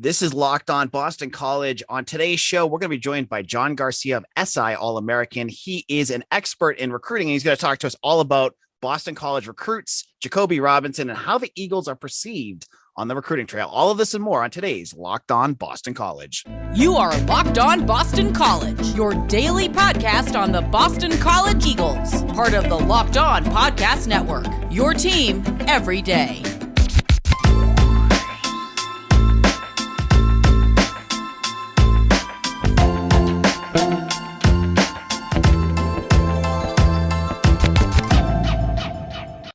This is Locked On Boston College. On today's show, we're going to be joined by John Garcia of SI All-American. He is an expert in recruiting, and he's going to talk to us all about Boston College recruits, Jacobe Robinson, and how the Eagles are perceived on the recruiting trail. All of this and more on today's Locked On Boston College. You are Locked On Boston College, your daily podcast on the Boston College Eagles, part of the Locked On Podcast Network, your team every day.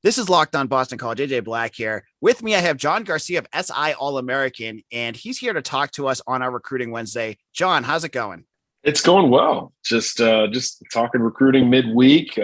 This is Locked On Boston College. AJ Black here. With me, I have John Garcia of SI All-American, and he's here to talk to us on our Recruiting Wednesday. John, how's it going? It's going well. Just talking recruiting midweek.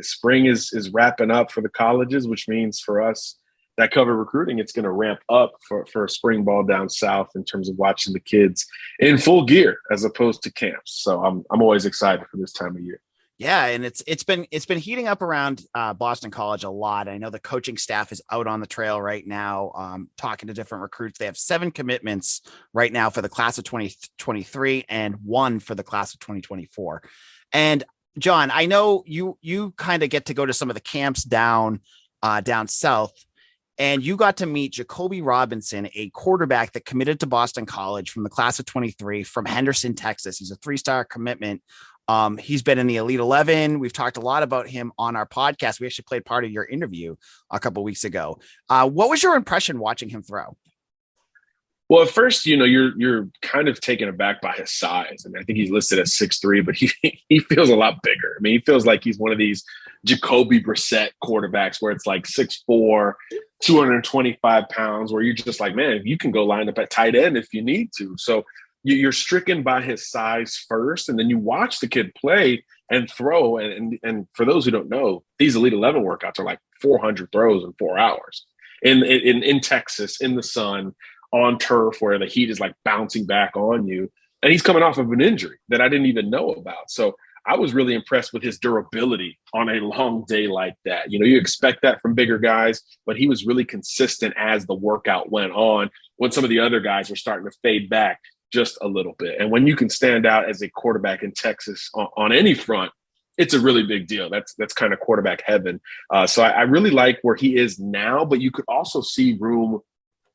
Spring is wrapping up for the colleges, which means for us that cover recruiting, it's going to ramp up for spring ball down south in terms of watching the kids in full gear as opposed to camps. So I'm always excited for this time of year. Yeah, and it's been heating up around Boston College a lot. I know the coaching staff is out on the trail right now, talking to different recruits. They have 7 commitments right now for the class of 2023 and 1 for the class of 2024. And John, I know you kind of get to go to some of the camps down south, and you got to meet Jacobe Robinson, a quarterback that committed to Boston College from the class of 23 from Henderson, Texas. He's a 3-star commitment. He's been in the Elite 11. We've talked a lot about him on our podcast. We actually played part of your interview a couple of weeks ago. What was your impression watching him throw? Well, at first, you're kind of taken aback by his size. I mean, I think he's listed as 6'3", but he feels a lot bigger. I mean, he feels like he's one of these Jacoby Brissett quarterbacks where it's like 6'4", 225 pounds, where you're just like, man, you can go line up at tight end if you need to. So you're stricken by his size first, and then you watch the kid play and throw. And for those who don't know, these Elite 11 workouts are like 400 throws in 4 hours in Texas, in the sun, on turf where the heat is like bouncing back on you. And he's coming off of an injury that I didn't even know about. So I was really impressed with his durability on a long day like that. You expect that from bigger guys, but he was really consistent as the workout went on when some of the other guys were starting to fade back just a little bit. And when you can stand out as a quarterback in Texas on any front, it's a really big deal. That's kind of quarterback heaven. So I really like where he is now, but you could also see room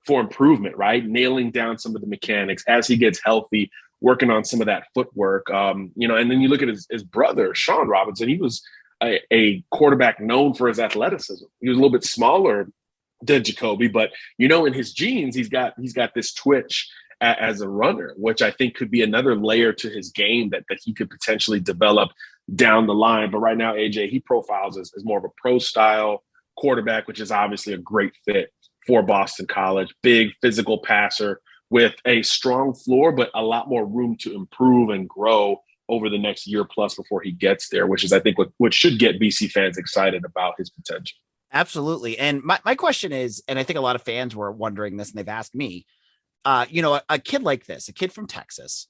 for improvement, right? Nailing down some of the mechanics as he gets healthy, working on some of that footwork. And then you look at his brother, Sean Robinson. He was a quarterback known for his athleticism. He was a little bit smaller than Jacoby, but in his genes, he's got this twitch as a runner, which I think could be another layer to his game that he could potentially develop down the line. But right now, AJ, he profiles as more of a pro style quarterback, which is obviously a great fit for Boston College. Big physical passer with a strong floor, but a lot more room to improve and grow over the next year plus before he gets there, which is, I think, what should get BC fans excited about his potential. Absolutely. And my question is, and I think a lot of fans were wondering this and they've asked me, a kid like this, a kid from Texas,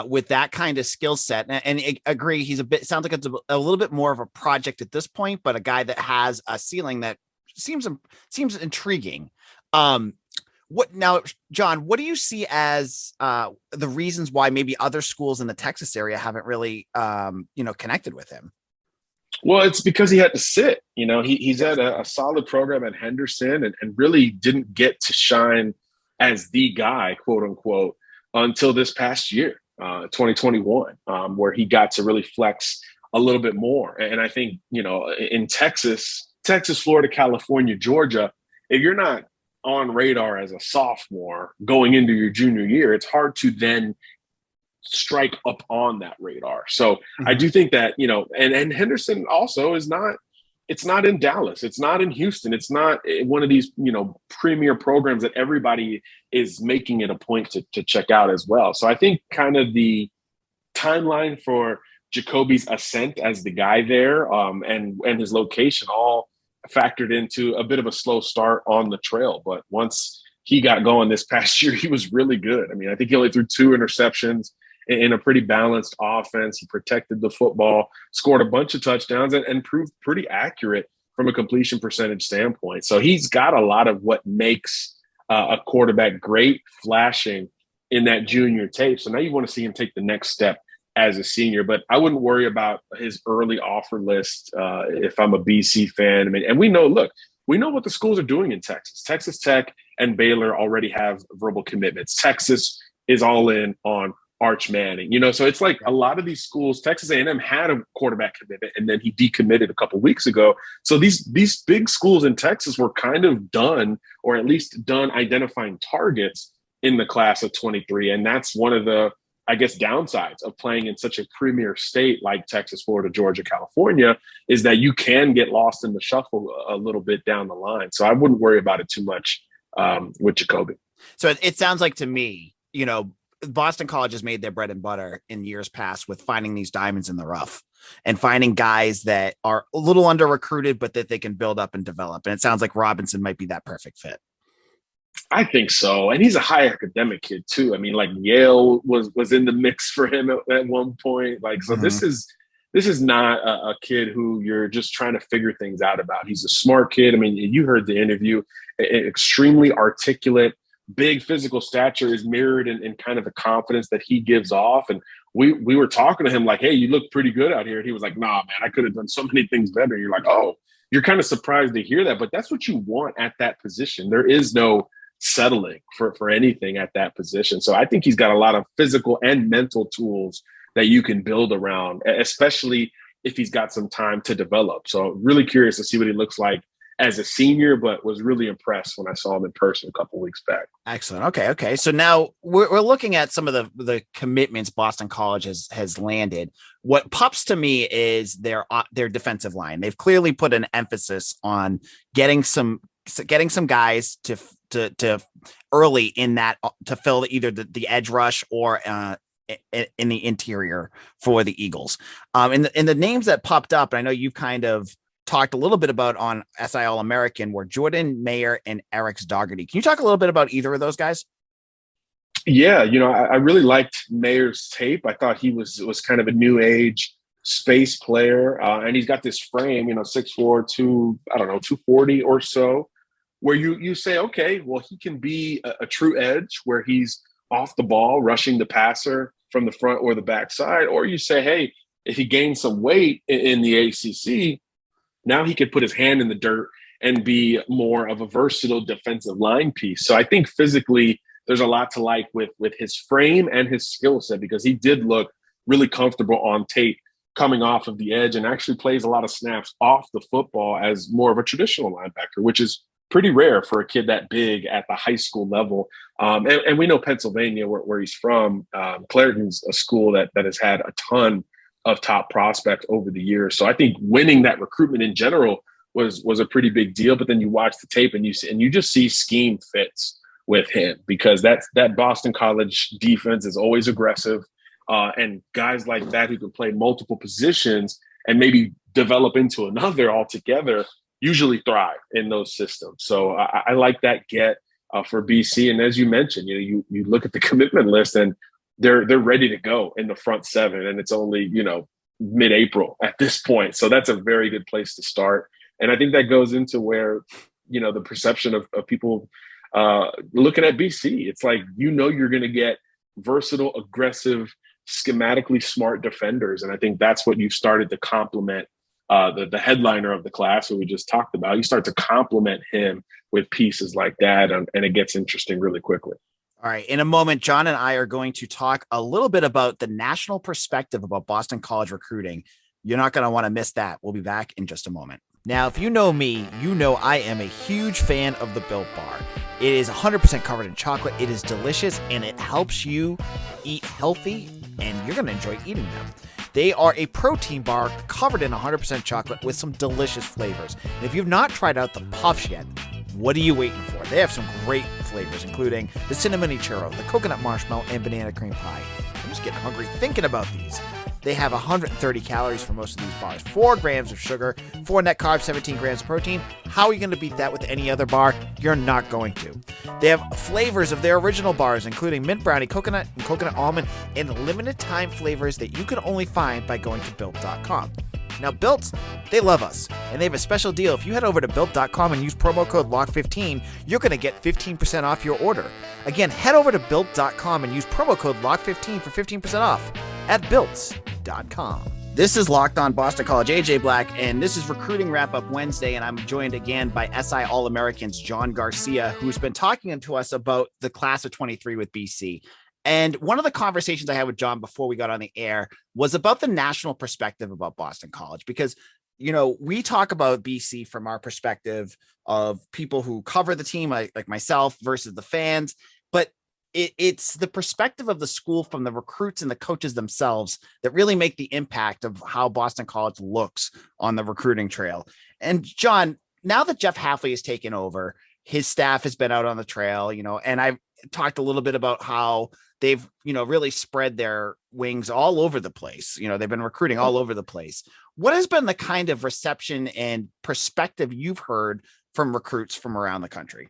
with that kind of skill set, and I agree, sounds like it's a little bit more of a project at this point, but a guy that has a ceiling that seems intriguing. What now, John, what do you see as the reasons why maybe other schools in the Texas area haven't really, connected with him? Well, it's because he had to sit. He's at a solid program at Henderson and really didn't get to shine as the guy, quote unquote, until this past year, 2021, where he got to really flex a little bit more. And I think, in Texas, Florida, California, Georgia, if you're not on radar as a sophomore going into your junior year, it's hard to then strike up on that radar. So I do think that, and Henderson also it's not in Dallas. It's not in Houston. It's not one of these, premier programs that everybody is making it a point to check out as well. So I think kind of the timeline for Jacoby's ascent as the guy there and his location all factored into a bit of a slow start on the trail. But once he got going this past year, he was really good. I mean, I think he only threw 2 interceptions in a pretty balanced offense. He protected the football, scored a bunch of touchdowns, and proved pretty accurate from a completion percentage standpoint. So he's got a lot of what makes a quarterback, great flashing in that junior tape. So now you want to see him take the next step as a senior, but I wouldn't worry about his early offer list if I'm a BC fan. I mean, and we know what the schools are doing in Texas. Texas Tech and Baylor already have verbal commitments. Texas is all in on Arch Manning, so it's like a lot of these schools, Texas A&M had a quarterback commitment and then he decommitted a couple of weeks ago. So these big schools in Texas were kind of done, or at least done identifying targets in the class of 23. And that's one of the, I guess, downsides of playing in such a premier state like Texas, Florida, Georgia, California, is that you can get lost in the shuffle a little bit down the line. So I wouldn't worry about it too much with Jacobe. So it sounds like to me, Boston College has made their bread and butter in years past with finding these diamonds in the rough and finding guys that are a little under recruited, but that they can build up and develop. And it sounds like Robinson might be that perfect fit. I think so. And he's a high academic kid too. I mean, like Yale was in the mix for him at one point. Like, so this is not a kid who you're just trying to figure things out about. He's a smart kid. I mean, you heard the interview, extremely articulate, big physical stature is mirrored in kind of the confidence that he gives off. And we were talking to him like, hey, you look pretty good out here. And he was like, nah, man, I could have done so many things better. And you're like, oh, you're kind of surprised to hear that, but that's what you want at that position. There is no settling for anything at that position. So I think he's got a lot of physical and mental tools that you can build around, especially if he's got some time to develop. So really curious to see what he looks like as a senior, but was really impressed when I saw him in person a couple of weeks back. Excellent. Okay. So now we're looking at some of the commitments Boston College has landed. What pops to me is their defensive line. They've clearly put an emphasis on getting some guys to early in that to fill either the edge rush or in the interior for the Eagles. And the names that popped up, and I know you've kind of talked a little bit about on SI All-American, were Jordan Mayer and Eric Dougherty. Can you talk a little bit about either of those guys? Yeah, I really liked Mayer's tape. I thought he was kind of a new age space player, and he's got this frame, 6'4", 240 or so, where you say, okay, well, he can be a true edge where he's off the ball, rushing the passer from the front or the backside, or you say, hey, if he gains some weight in the ACC, now he could put his hand in the dirt and be more of a versatile defensive line piece. So I think physically there's a lot to like with his frame and his skill set, because he did look really comfortable on tape coming off of the edge and actually plays a lot of snaps off the football as more of a traditional linebacker, which is pretty rare for a kid that big at the high school level. And we know Pennsylvania, where he's from, Clairton's a school that has had a ton of top prospects over the years. So I think winning that recruitment in general was a pretty big deal. But then you watch the tape and you just see scheme fits with him, because that Boston College defense is always aggressive. And guys like that who can play multiple positions and maybe develop into another altogether usually thrive in those systems. So I like that get for BC. And as you mentioned, you look at the commitment list and they're ready to go in the front seven, and it's only, mid-April at this point. So that's a very good place to start. And I think that goes into where, the perception of people looking at BC, it's like, you're going to get versatile, aggressive, schematically smart defenders. And I think that's what you've started to complement the headliner of the class who we just talked about. You start to complement him with pieces like that, and it gets interesting really quickly. All right. In a moment, John and I are going to talk a little bit about the national perspective about Boston College recruiting. You're not going to want to miss that. We'll be back in just a moment. Now, if you know me, you know I am a huge fan of the Built Bar. It is 100% covered in chocolate. It is delicious, and it helps you eat healthy, and you're going to enjoy eating them. They are a protein bar covered in 100% chocolate with some delicious flavors. And if you've not tried out the puffs yet, what are you waiting for? They have some great flavors, including the cinnamon churro, the coconut marshmallow, and banana cream pie. I'm just getting hungry thinking about these. They have 130 calories for most of these bars, 4 grams of sugar, 4 net carbs, 17 grams of protein. How are you going to beat that with any other bar? You're not going to. They have flavors of their original bars, including mint brownie, coconut, and coconut almond, and limited time flavors that you can only find by going to Built.com. Now, Built, they love us, and they have a special deal. If you head over to Built.com and use promo code LOCK15, you're going to get 15% off your order. Again, head over to Built.com and use promo code LOCK15 for 15% off at Built.com. This is Locked On Boston College, AJ Black, and this is Recruiting Wrap-Up Wednesday, and I'm joined again by SI All-Americans John Garcia, who's been talking to us about the class of 23 with BC. And one of the conversations I had with John before we got on the air was about the national perspective about Boston College, because, you know, we talk about BC from our perspective of people who cover the team, like myself, versus the fans. But it's the perspective of the school from the recruits and the coaches themselves that really make the impact of how Boston College looks on the recruiting trail. And John, now that Jeff Hafley has taken over, his staff has been out on the trail, you know, and I've talked a little bit about how they've, you know, really spread their wings all over the place. You know, they've been recruiting all over the place. What has been the kind of reception and perspective you've heard from recruits from around the country?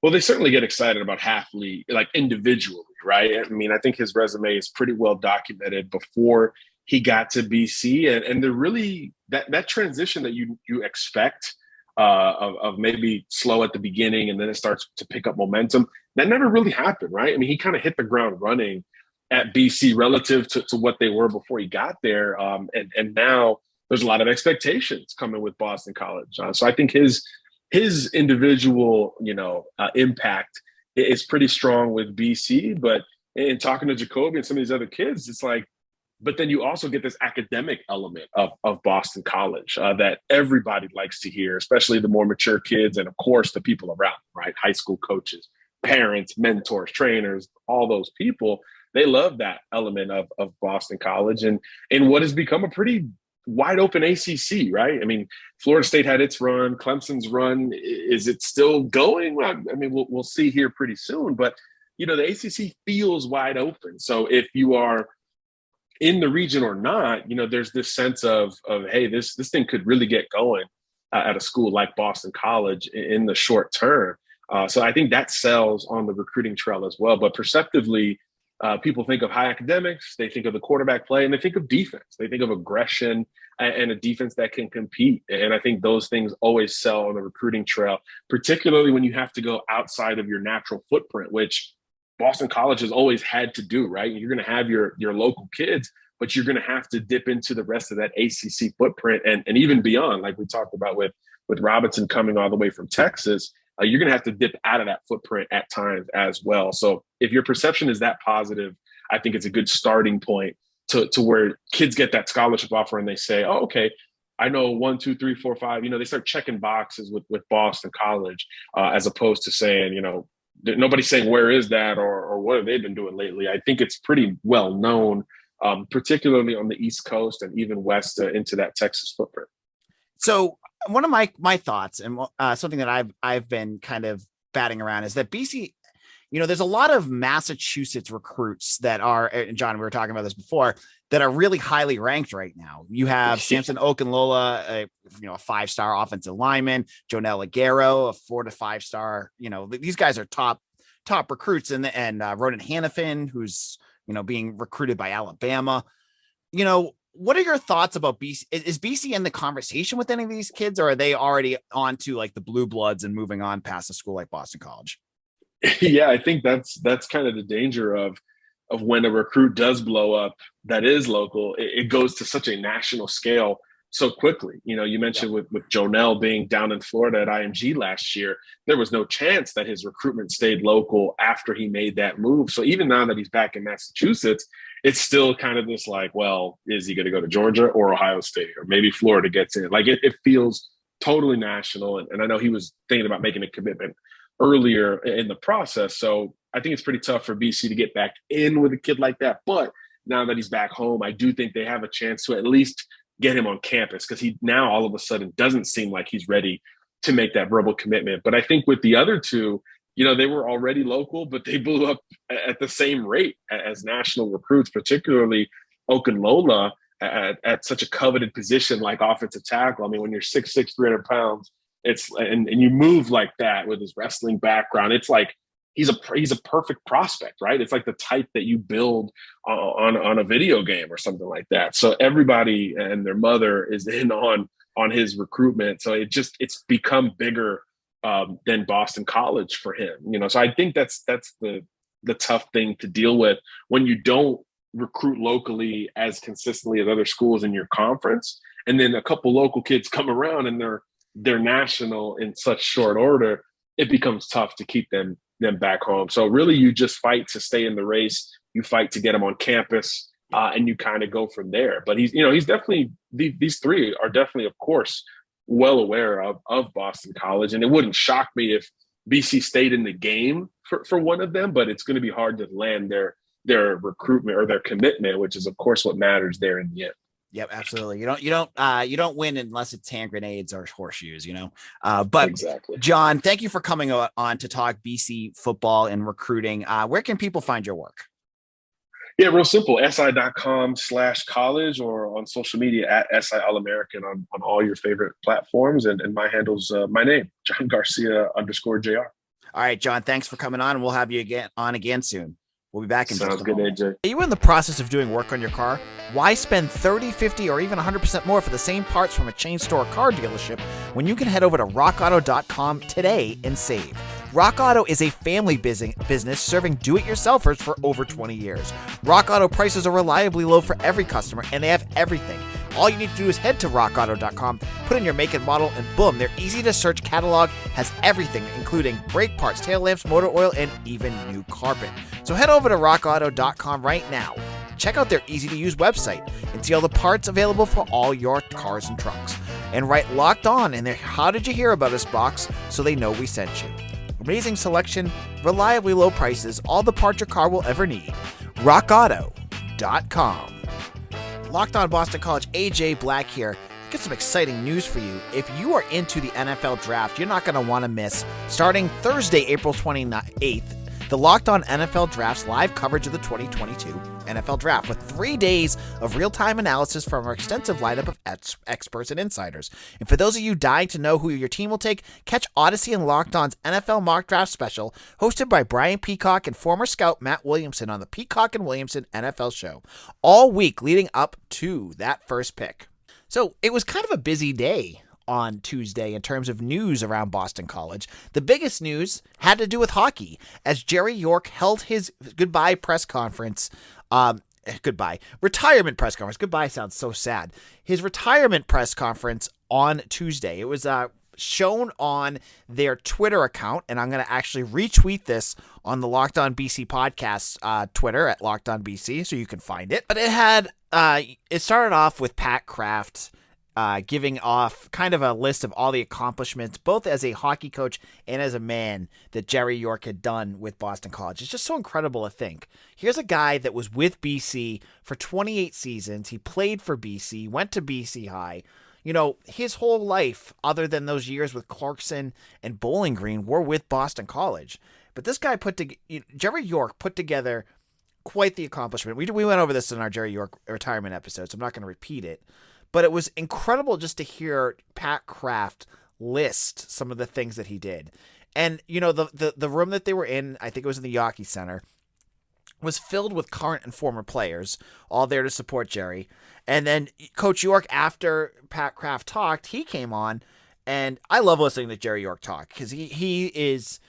Well, they certainly get excited about Hafley, like individually, right? I mean, I think his resume is pretty well documented before he got to BC, and they're really that transition that you expect of maybe slow at the beginning and then it starts to pick up momentum. That never really happened, right? I mean, he kind of hit the ground running at BC relative to what they were before he got there, and now there's a lot of expectations coming with Boston College. So I think his individual, impact is pretty strong with BC. But in talking to Jacobe and some of these other kids, it's like, but then you also get this academic element of Boston College that everybody likes to hear, especially the more mature kids and, of course, the people around, right? High school coaches, parents, mentors, trainers, all those people. They love that element of Boston College and what has become a pretty wide open ACC, right? I mean, Florida State had its run, Clemson's run. Is it still going? I mean, we'll see here pretty soon. But, the ACC feels wide open. So if you are in the region or not, there's this sense of hey, this thing could really get going at a school like Boston College in the short term. So I think that sells on the recruiting trail as well. But perceptively, people think of high academics, they think of the quarterback play, and they think of defense. They think of aggression and a defense that can compete. And I think those things always sell on the recruiting trail, particularly when you have to go outside of your natural footprint, which Boston College has always had to do, right? You're going to have your local kids, but you're going to have to dip into the rest of that ACC footprint and even beyond, like we talked about with Robinson coming all the way from Texas. You're going to have to dip out of that footprint at times as well. So if your perception is that positive, I think it's a good starting point to where kids get that scholarship offer and they say, oh, okay, I know 1, 2, 3, 4, 5, they start checking boxes with Boston College as opposed to saying, nobody's saying, where is that? Or what have they been doing lately? I think it's pretty well known, particularly on the East Coast and even west into that Texas footprint. So one of my thoughts and something that I've been kind of batting around is that BC, there's a lot of Massachusetts recruits that are, and John, we were talking about this before, that are really highly ranked right now. You have Samson Okunlola, a 5-star offensive lineman, Jonel Aguero, a 4 to 5-star. These guys are top recruits, and Ronan Hannafin, who's being recruited by Alabama. What are your thoughts about BC? Is BC in the conversation with any of these kids, or are they already on to like the blue bloods and moving on past a school like Boston College? Yeah, I think that's kind of the danger of when a recruit does blow up that is local, it goes to such a national scale so quickly. You mentioned with Jonel being down in Florida at IMG last year, there was no chance that his recruitment stayed local after he made that move. So even now that he's back in Massachusetts, it's still kind of this like, well, is he going to go to Georgia or Ohio State or maybe Florida gets in? Like it feels totally national. And I know he was thinking about making a commitment earlier in the process. So I think it's pretty tough for BC to get back in with a kid like that. But now that he's back home, I do think they have a chance to at least get him on campus because he now all of a sudden doesn't seem like he's ready to make that verbal commitment. But I think with the other two, they were already local, but they blew up at the same rate as national recruits, particularly Okunlola at such a coveted position like offensive tackle. I mean, when you're 6'6", 300 pounds, and you move like that with his wrestling background, it's like he's a perfect prospect, right? It's like the type that you build on a video game or something like that. So everybody and their mother is in on his recruitment. So it's become bigger than Boston College for him. So I think that's the tough thing to deal with when you don't recruit locally as consistently as other schools in your conference, and then a couple local kids come around and they're national in such short order. It becomes tough to keep them back home. So really, you just fight to stay in the race. You fight to get them on campus, and you kind of go from there. But he's definitely, these three are definitely, of course, well aware of Boston College, and it wouldn't shock me if BC stayed in the game for one of them. But it's going to be hard to land their recruitment or their commitment, which is, of course, what matters there in the end. Yep, absolutely. You don't win unless it's hand grenades or horseshoes, but exactly. John, thank you for coming on to talk BC football and recruiting. Where can people find your work? Yeah, real simple. si.com/college or on social media at SI All-American on all your favorite platforms. And my handle's my name, John Garcia _JR. All right, John, thanks for coming on, and we'll have you again soon. We'll be back in Sounds just a good, moment. AJ. Are you in the process of doing work on your car? Why spend 30, 50, or even 100% more for the same parts from a chain store car dealership when you can head over to rockauto.com today and save? Rock Auto is a family business serving do-it-yourselfers for over 20 years. Rock Auto prices are reliably low for every customer, and they have everything. All you need to do is head to rockauto.com, put in your make and model, and boom, their easy-to-search catalog has everything, including brake parts, tail lamps, motor oil, and even new carpet. So head over to rockauto.com right now. Check out their easy-to-use website and see all the parts available for all your cars and trucks. And write Locked On in their How Did You Hear About Us box so they know we sent you. Amazing selection, reliably low prices, all the parts your car will ever need. rockauto.com. Locked On Boston College, AJ Black here. Get some exciting news for you. If you are into the NFL draft, you're not going to want to miss, starting Thursday, April 28th, the Locked On NFL Draft's live coverage of the 2022 NFL Draft with 3 days of real-time analysis from our extensive lineup of experts and insiders. And for those of you dying to know who your team will take, catch Odyssey and Locked On's NFL Mock Draft Special, hosted by Brian Peacock and former scout Matt Williamson on the Peacock and Williamson NFL Show, all week leading up to that first pick. So it was kind of a busy day on Tuesday in terms of news around Boston College. The biggest news had to do with hockey, as Jerry York held his goodbye press conference. Retirement press conference. Goodbye sounds so sad. His retirement press conference on Tuesday. It was shown on their Twitter account, and I'm going to actually retweet this on the Locked On BC podcast Twitter at Locked On BC, so you can find it. But it had it started off with Pat Kraft giving off kind of a list of all the accomplishments, both as a hockey coach and as a man, that Jerry York had done with Boston College. It's just so incredible to think. Here's a guy that was with BC for 28 seasons. He played for BC, went to BC High. His whole life, other than those years with Clarkson and Bowling Green, were with Boston College. But this guy Jerry York put together quite the accomplishment. We went over this in our Jerry York retirement episode, so I'm not going to repeat it. But it was incredible just to hear Pat Kraft list some of the things that he did. And, the room that they were in, I think it was in the Yawkey Center, was filled with current and former players, all there to support Jerry. And then Coach York, after Pat Kraft talked, he came on, and I love listening to Jerry York talk because he is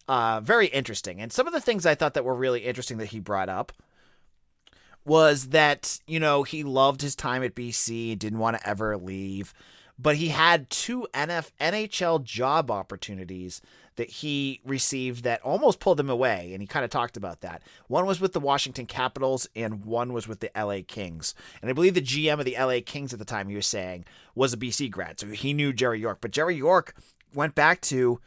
very interesting. And some of the things I thought that were really interesting that he brought up was that, he loved his time at BC, didn't want to ever leave, but he had two NHL job opportunities that he received that almost pulled him away, and he kind of talked about that. One was with the Washington Capitals, and one was with the LA Kings. And I believe the GM of the LA Kings at the time, he was saying, was a BC grad, so he knew Jerry York. But Jerry York went back to,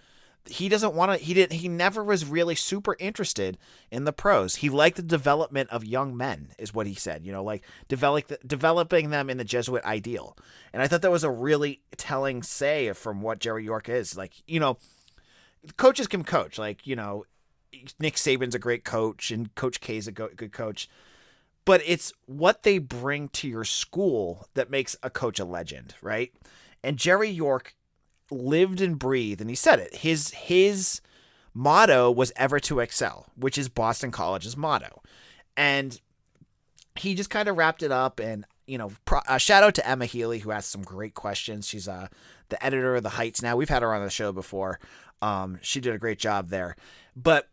he never was really super interested in the pros. He liked the development of young men, is what he said, like developing them in the Jesuit ideal. And I thought that was a really telling say from what Jerry York is. Like, coaches can coach, like, Nick Saban's a great coach and Coach K's a good coach, but it's what they bring to your school that makes a coach a legend, right? And Jerry York lived and breathed, and he said it, his motto was ever to excel, which is Boston College's motto. And he just kind of wrapped it up. And, shout out to Emma Healy, who asked some great questions. She's the editor of The Heights now. We've had her on the show before. She did a great job there. But,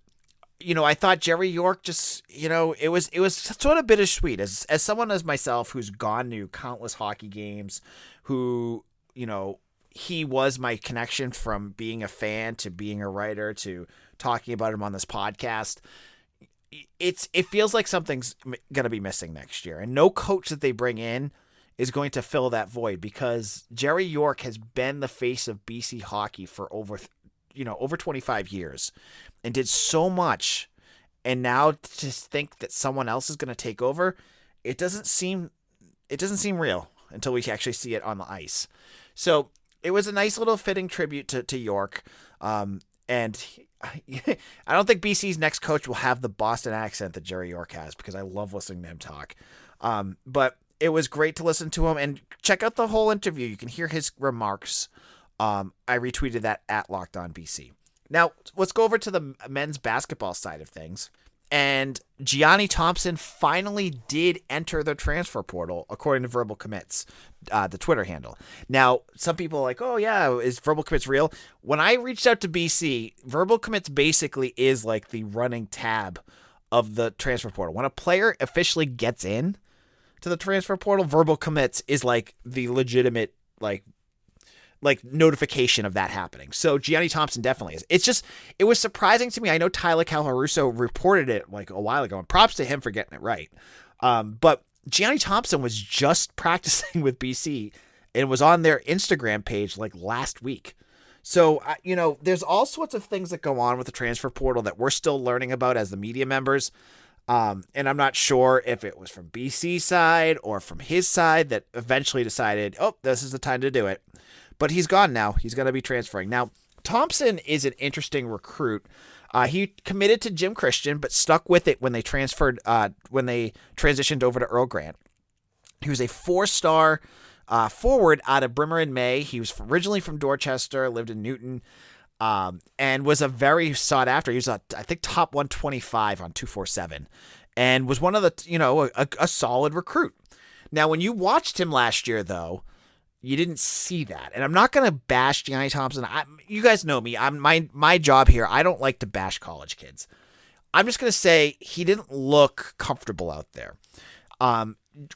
I thought Jerry York just, it was sort of bittersweet as someone as myself who's gone to countless hockey games, who, he was my connection from being a fan to being a writer to talking about him on this podcast. It feels like something's going to be missing next year, and no coach that they bring in is going to fill that void, because Jerry York has been the face of BC hockey for over 25 years and did so much. And now to think that someone else is going to take over, it doesn't seem real until we actually see it on the ice. So it was a nice little fitting tribute to York. And I don't think BC's next coach will have the Boston accent that Jerry York has, because I love listening to him talk. But it was great to listen to him, and check out the whole interview. You can hear his remarks. I retweeted that at Locked On BC. Now let's go over to the men's basketball side of things. And Gianni Thompson finally did enter the transfer portal, according to Verbal Commits, the Twitter handle. Now, some people are like, oh, yeah, is Verbal Commits real? When I reached out to BC, Verbal Commits basically is like the running tab of the transfer portal. When a player officially gets in to the transfer portal, Verbal Commits is like the legitimate like notification of that happening. So Gianni Thompson definitely is. It was surprising to me. I know Tyler Calharuso reported it like a while ago, and props to him for getting it right. But Gianni Thompson was just practicing with BC and was on their Instagram page like last week. So, there's all sorts of things that go on with the transfer portal that we're still learning about as the media members. And I'm not sure if it was from BC's side or from his side that eventually decided, oh, this is the time to do it. But he's gone now. He's going to be transferring. Now, Thompson is an interesting recruit. He committed to Jim Christian, but stuck with it when they transitioned over to Earl Grant. He was a 4-star forward out of Bremer and May. He was originally from Dorchester, lived in Newton, and was a very sought after. He was, I think, top 125 on 247, and was one of the, a solid recruit. Now, when you watched him last year, though, you didn't see that. And I'm not going to bash Gianni Thompson. You guys know me. My job here, I don't like to bash college kids. I'm just going to say he didn't look comfortable out there.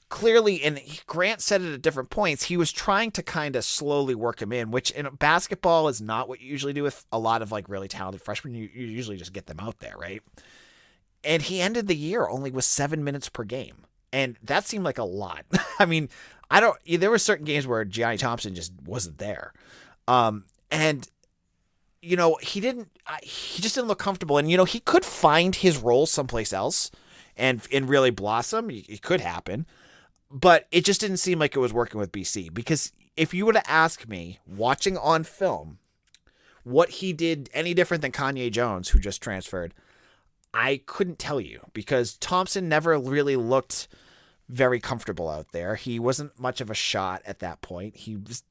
Clearly, and Grant said it at different points, he was trying to kind of slowly work him in, which in basketball is not what you usually do with a lot of like really talented freshmen. You usually just get them out there, right? And he ended the year only with 7 minutes per game. And that seemed like a lot. I mean, there were certain games where Gianni Thompson just wasn't there. And he just didn't look comfortable. And, he could find his role someplace else and really blossom. It could happen. But it just didn't seem like it was working with BC. Because if you were to ask me, watching on film, what he did any different than Kanye Jones, who just transferred, I couldn't tell you, because Thompson never really looked very comfortable out there. He wasn't much of a shot at that point. He was,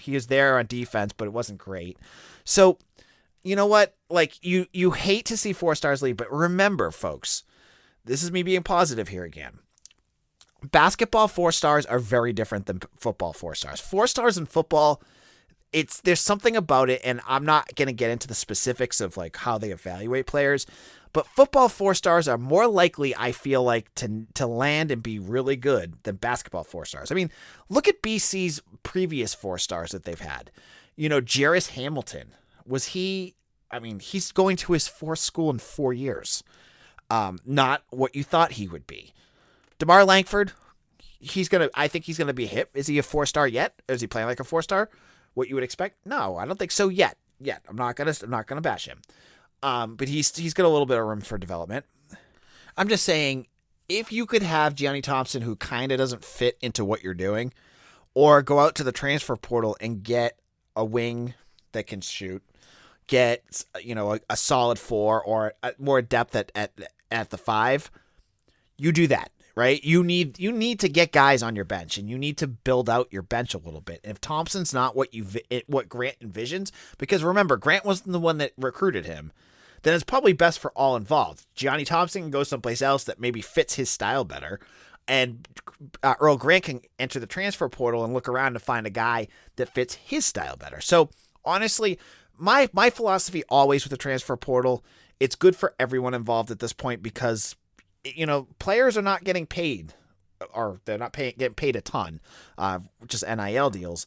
he was there on defense, but it wasn't great. So, you know what? Like, you hate to see 4-stars leave, but remember, folks, this is me being positive here again. Basketball 4-stars are very different than football 4-stars. 4-stars in football, there's something about it, and I'm not going to get into the specifics of like how they evaluate players, but football 4-stars are more likely, I feel like, to land and be really good than basketball 4-stars. I mean, look at BC's previous 4-stars that they've had. Jarris Hamilton, he's going to his 4th school in 4 years. Not what you thought he would be. DeMar Langford, I think he's going to be a hit. Is he a 4-star yet? Is he playing like a 4-star? What you would expect? No, I don't think so yet. I'm not gonna bash him. But he's got a little bit of room for development. I'm just saying, if you could have Gianni Thompson, who kind of doesn't fit into what you're doing, or go out to the transfer portal and get a wing that can shoot, get a solid 4 or more depth at the 5, you do that. Right? You need to get guys on your bench, and you need to build out your bench a little bit. And if Thompson's not what Grant envisions, because remember, Grant wasn't the one that recruited him, then it's probably best for all involved. Gianni Thompson can go someplace else that maybe fits his style better, and Earl Grant can enter the transfer portal and look around to find a guy that fits his style better. So honestly, my philosophy always with the transfer portal, it's good for everyone involved at this point because, players are not getting paid, or they're not getting paid a ton, just NIL deals.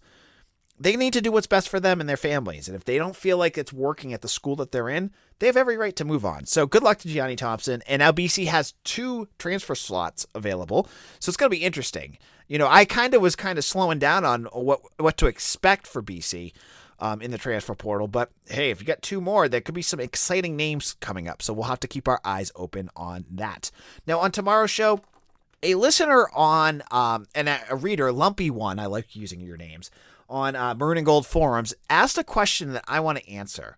They need to do what's best for them and their families. And if they don't feel like it's working at the school that they're in, they have every right to move on. So good luck to Gianni Thompson. And now BC has 2 transfer slots available. So it's going to be interesting. I was slowing down on what to expect for BC in the transfer portal. But hey, if you got 2 more, there could be some exciting names coming up. So we'll have to keep our eyes open on that. Now on tomorrow's show, a listener on and a reader, Lumpy One, I like using your names, on Maroon and Gold forums, asked a question that I want to answer.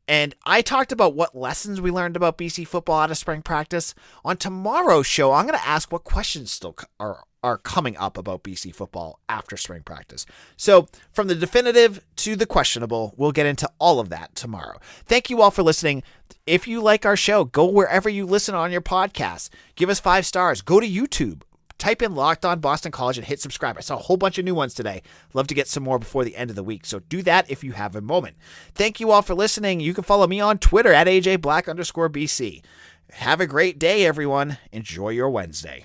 And I talked about what lessons we learned about BC football out of spring practice. On tomorrow's show, I'm going to ask what questions still are coming up about BC football after spring practice. So from the definitive to the questionable, we'll get into all of that tomorrow. Thank you all for listening. If you like our show, go wherever you listen on your podcast. Give us 5 stars. Go to YouTube. Type in Locked On Boston College and hit subscribe. I saw a whole bunch of new ones today. Love to get some more before the end of the week. So do that if you have a moment. Thank you all for listening. You can follow me on Twitter at AJBlack_BC. Have a great day, everyone. Enjoy your Wednesday.